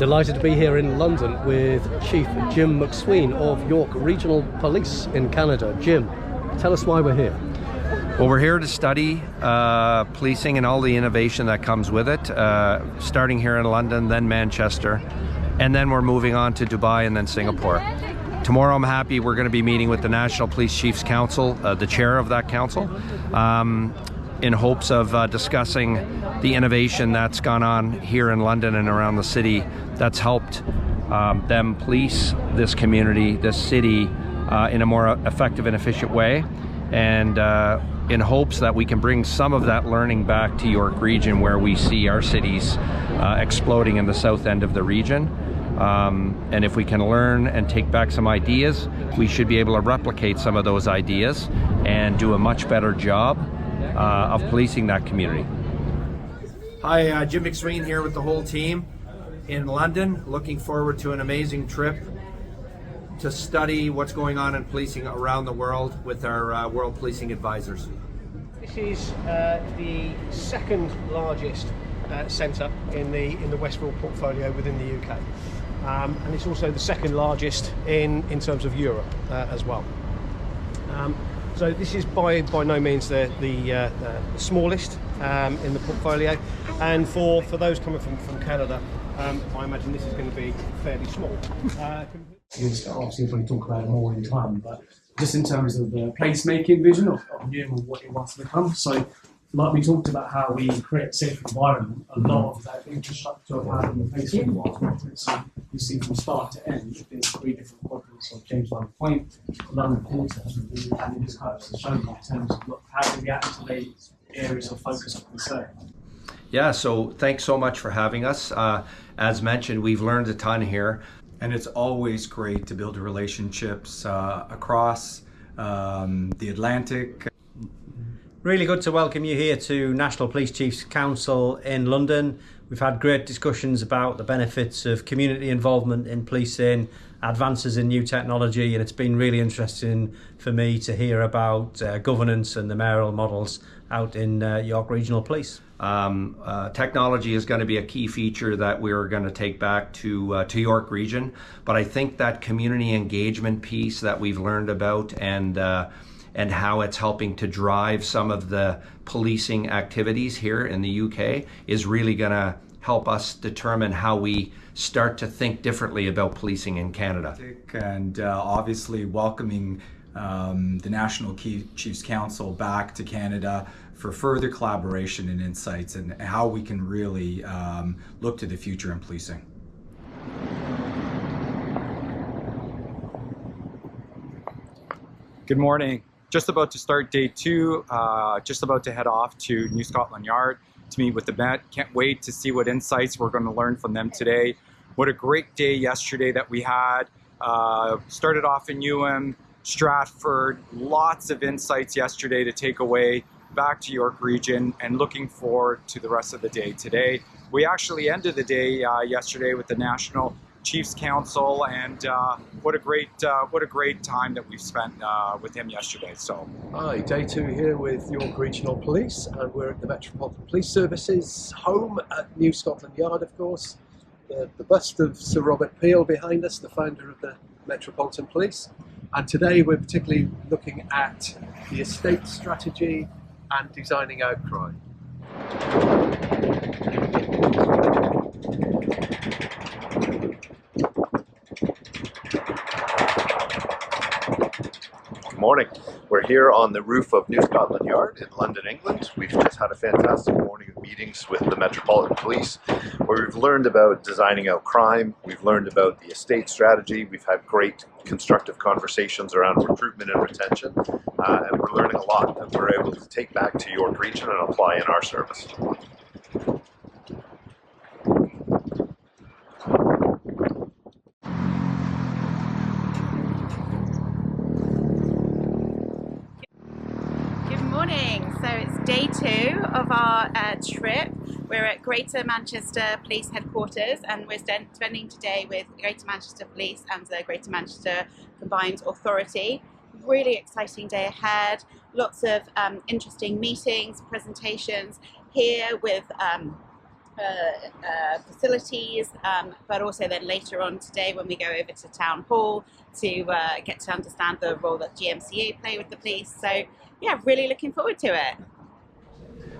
Delighted to be here in London with Chief Jim McSween of York Regional Police in Canada. Jim, tell us why we're here. Well, we're here to study policing and all the innovation that comes with it, starting here in London, then Manchester, and then we're moving on to Dubai and then Singapore. Tomorrow I'm happy we're going to be meeting with the National Police Chiefs Council, the chair of that council, in hopes of discussing the innovation that's gone on here in London and around the city that's helped them police this community, this city, in a more effective and efficient way, and in hopes that we can bring some of that learning back to York Region, where we see our cities exploding in the south end of the region. And if we can learn and take back some ideas, we should be able to replicate some of those ideas and do a much better job of policing that community. Hi, Jim McSween here with the whole team in London. Looking forward to an amazing trip to study what's going on in policing around the world with our World Policing Advisors. This is the second largest centre in the Westfield portfolio within the UK. And it's also the second largest in terms of Europe as well. So this is by no means the smallest in the portfolio, and for those coming from Canada, I imagine this is going to be fairly small. Obviously we'll probably talk about it more in time, but just in terms of the placemaking vision of Newham and what it wants to become. So like we talked about how we create a safe environment, a lot of that infrastructure of having the placemaking. So you see from start to end, there's 3 different quadrants of James Line Point, London Quarter, and it just kind of shows in terms of look, how do we activate areas of focus of concern. Yeah, so thanks so much for having us. As mentioned, we've learned a ton here. And it's always great to build relationships across the Atlantic. Really good to welcome you here to National Police Chiefs Council in London. We've had great discussions about the benefits of community involvement in policing, advances in new technology, and it's been really interesting for me to hear about governance and the mayoral models out in York Regional Police. Technology is going to be a key feature that we're going to take back to York Region, but I think that community engagement piece that we've learned about and how it's helping to drive some of the policing activities here in the UK is really going to help us determine how we start to think differently about policing in Canada. And obviously welcoming the National Chiefs Council back to Canada for further collaboration and insights and how we can really look to the future in policing. Good morning. Just about to start day 2, just about to head off to New Scotland Yard to meet with the Met. Can't wait to see what insights we're going to learn from them today. What a great day yesterday that we had. Started off in Newham, Stratford, lots of insights yesterday to take away back to York Region, and looking forward to the rest of the day today. We actually ended the day yesterday with the National Chiefs Council, and what a great time that we've spent with him yesterday. So, hi, day 2 here with York Regional Police, and we're at the Metropolitan Police Service's home at New Scotland Yard, of course. The bust of Sir Robert Peel behind us, the founder of the Metropolitan Police, and today we're particularly looking at the estate strategy and designing out crime. Good morning. We're here on the roof of New Scotland Yard in London, England. We've just had a fantastic morning of meetings with the Metropolitan Police, where we've learned about designing out crime, we've learned about the estate strategy, we've had great constructive conversations around recruitment and retention, and we're learning a lot that we're able to take back to York Region and apply in our service. Good morning. So it's day 2 of our trip. We're at Greater Manchester Police Headquarters, and we're spending today with Greater Manchester Police and the Greater Manchester Combined Authority. Really exciting day ahead. Lots of interesting meetings, presentations here with facilities, but also then later on today when we go over to Town Hall to get to understand the role that GMCA play with the police. So yeah, really looking forward to it.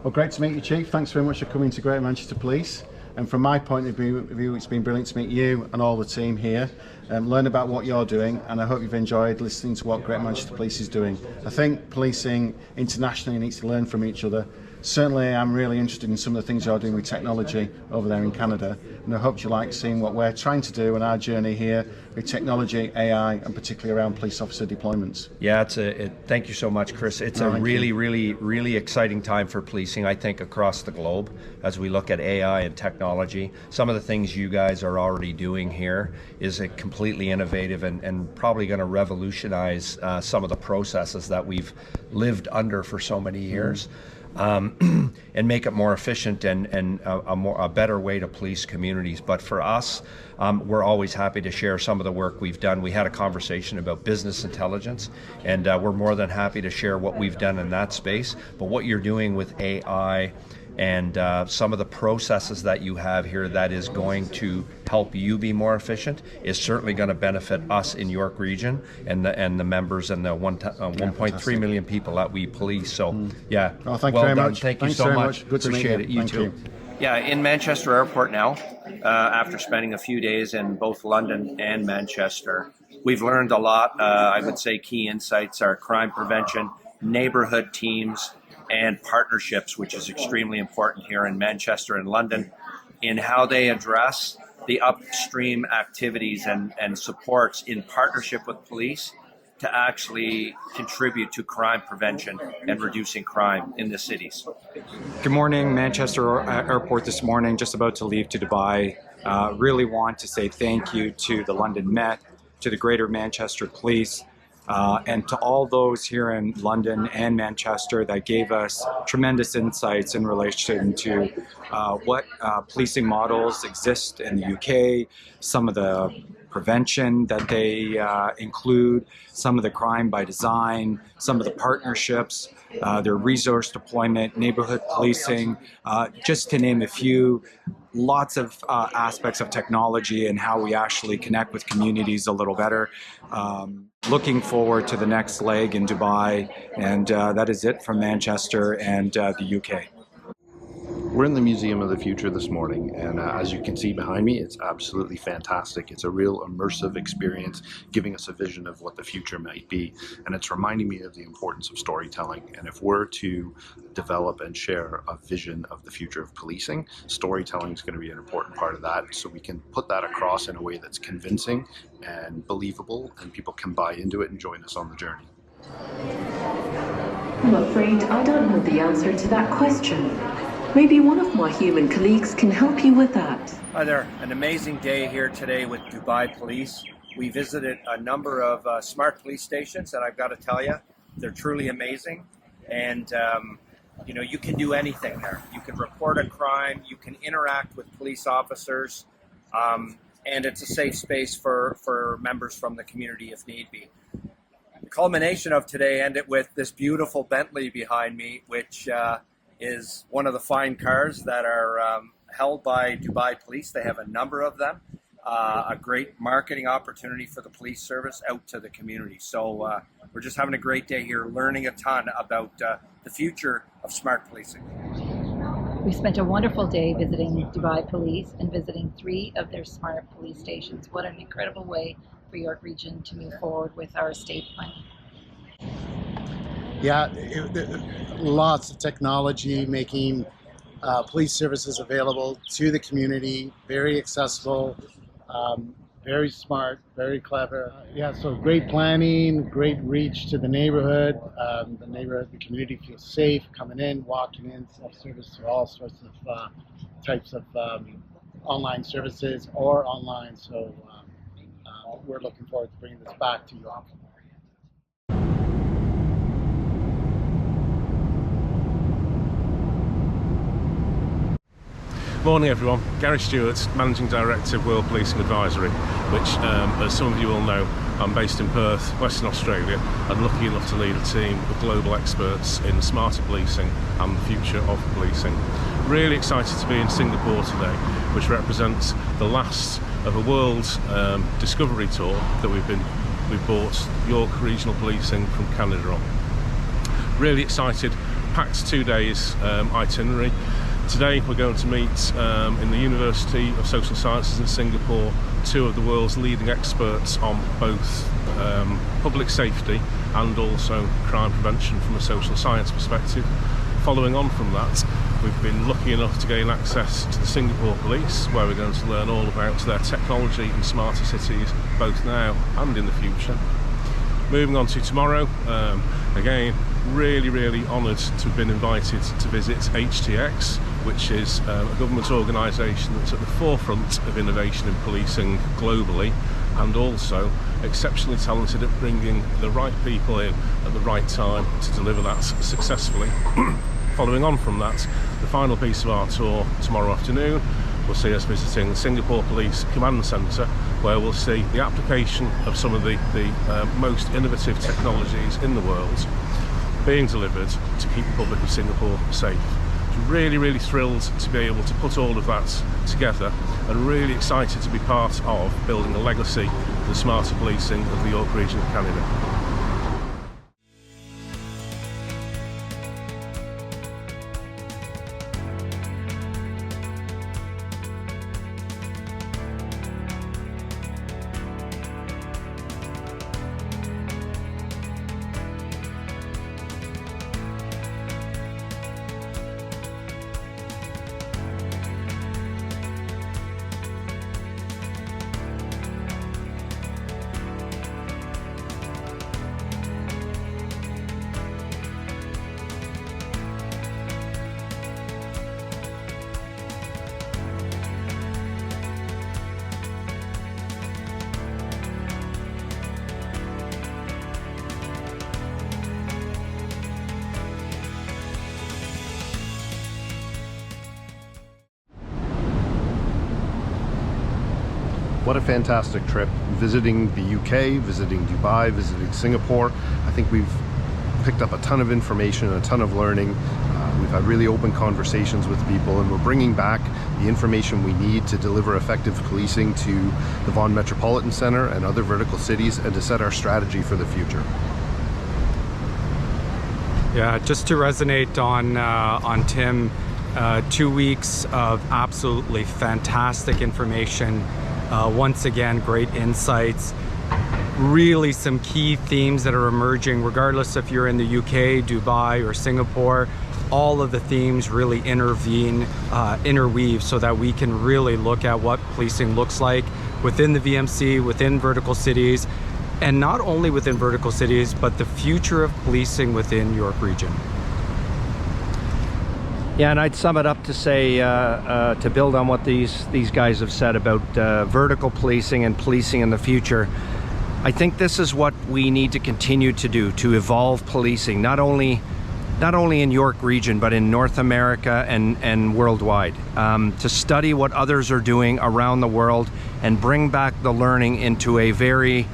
Well, great to meet you, Chief. Thanks very much for coming to Greater Manchester Police. And from my point of view, it's been brilliant to meet you and all the team here, learn about what you're doing, and I hope you've enjoyed listening to what Greater Manchester Police is doing. I think policing internationally needs to learn from each other. Certainly, I'm really interested in some of the things you're doing with technology over there in Canada, and I hope you like seeing what we're trying to do in our journey here with technology, AI, and particularly around police officer deployments. Yeah, thank you so much, Chris. It's a really exciting time for policing, I think, across the globe as we look at AI and technology. Some of the things you guys are already doing here is completely innovative and probably going to revolutionize some of the processes that we've lived under for so many years. And make it more efficient and a better way to police communities. But for us, we're always happy to share some of the work we've done. We had a conversation about business intelligence, and we're more than happy to share what we've done in that space. But what you're doing with AI and some of the processes that you have here that is going to help you be more efficient is certainly going to benefit us in York Region and the members and the 1.3 million people that we police. So yeah, well, thank you very much. Thank you so much. Good to meet you. Appreciate it. You too. Yeah, in Manchester Airport now, after spending a few days in both London and Manchester, we've learned a lot. I would say key insights are crime prevention, neighborhood teams, and partnerships, which is extremely important here in Manchester and London, in how they address the upstream activities and supports in partnership with police to actually contribute to crime prevention and reducing crime in the cities. Good morning, Manchester Airport this morning, just about to leave to Dubai. Really want to say thank you to the London Met, to the Greater Manchester Police, and to all those here in London and Manchester that gave us tremendous insights in relation to what policing models exist in the UK, some of the prevention that they include, some of the crime by design, some of the partnerships, their resource deployment, neighborhood policing, just to name a few. Lots of aspects of technology and how we actually connect with communities a little better. Looking forward to the next leg in Dubai, and that is it from Manchester and the UK. We're in the Museum of the Future this morning, and as you can see behind me, it's absolutely fantastic. It's a real immersive experience, giving us a vision of what the future might be, and it's reminding me of the importance of storytelling. And if we're to develop and share a vision of the future of policing, storytelling is going to be an important part of that, so we can put that across in a way that's convincing and believable, and people can buy into it and join us on the journey. I'm afraid I don't know the answer to that question. Maybe one of my human colleagues can help you with that. Hi there. An amazing day here today with Dubai Police. We visited a number of smart police stations, and I've got to tell you, they're truly amazing. And you know, you can do anything there. You can report a crime, you can interact with police officers, and it's a safe space for members from the community if need be. The culmination of today ended with this beautiful Bentley behind me, which is one of the fine cars that are held by Dubai Police. They have a number of them. A great marketing opportunity for the police service out to the community. So we're just having a great day here, learning a ton about the future of smart policing. We spent a wonderful day visiting Dubai Police and visiting 3 of their smart police stations. What an incredible way for York Region to move forward with our estate plan. Yeah, lots of technology making police services available to the community, very accessible, very smart, very clever. Yeah, so great planning, great reach to the neighborhood. The community feels safe coming in, walking in, self-service to all sorts of types of online services or online. So we're looking forward to bringing this back to York. Morning everyone, Gary Stewart, Managing Director of World Policing Advisory, which as some of you all know, I'm based in Perth, Western Australia, and lucky enough to lead a team of global experts in smarter policing and the future of policing. Really excited to be in Singapore today, which represents the last of a world discovery tour that we've brought York Regional Policing from Canada on. Really excited, packed 2 days itinerary. Today we're going to meet in the University of Social Sciences in Singapore two of the world's leading experts on both public safety and also crime prevention from a social science perspective. Following on from that, we've been lucky enough to gain access to the Singapore Police, where we're going to learn all about their technology and smarter cities, both now and in the future. Moving on to tomorrow, again, really honoured to have been invited to visit HTX, which is a government organisation that's at the forefront of innovation in policing globally, and also exceptionally talented at bringing the right people in at the right time to deliver that successfully. Following on from that, the final piece of our tour tomorrow afternoon will see us visiting the Singapore Police Command Centre, where we'll see the application of some of the most innovative technologies in the world being delivered to keep the public of Singapore safe. Really thrilled to be able to put all of that together, and really excited to be part of building a legacy of the smarter policing of the York region of Canada. What a fantastic trip, visiting the UK, visiting Dubai, visiting Singapore. I think we've picked up a ton of information and a ton of learning. We've had really open conversations with people, and we're bringing back the information we need to deliver effective policing to the Vaughan Metropolitan Centre and other vertical cities, and to set our strategy for the future. Yeah, just to resonate on Tim, 2 weeks of absolutely fantastic information. Once again, great insights. Really some key themes that are emerging, regardless if you're in the UK, Dubai, or Singapore. All of the themes really interweave so that we can really look at what policing looks like within the VMC, within vertical cities, and not only within vertical cities, but the future of policing within York Region. Yeah, and I'd sum it up to say, to build on what these guys have said about vertical policing and policing in the future. I think this is what we need to continue to do, to evolve policing, not only in York Region, but in North America and worldwide. To study what others are doing around the world and bring back the learning into a very,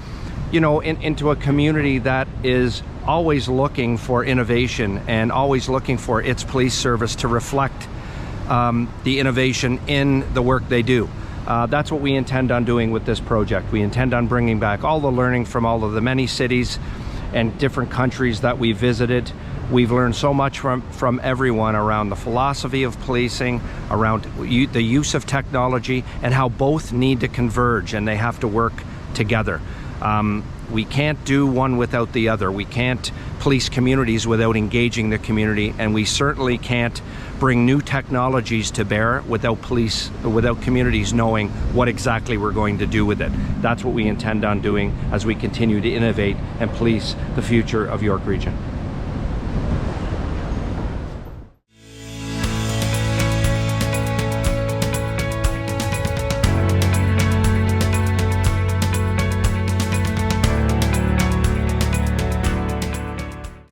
into a community that is always looking for innovation and always looking for its police service to reflect the innovation in the work they do. That's what we intend on doing with this project. We intend on bringing back all the learning from all of the many cities and different countries that we visited. We've learned so much from everyone around the philosophy of policing, around the use of technology, and how both need to converge and they have to work together. We can't do one without the other. We can't police communities without engaging the community, and we certainly can't bring new technologies to bear without communities knowing what exactly we're going to do with it. That's what we intend on doing as we continue to innovate and police the future of York Region.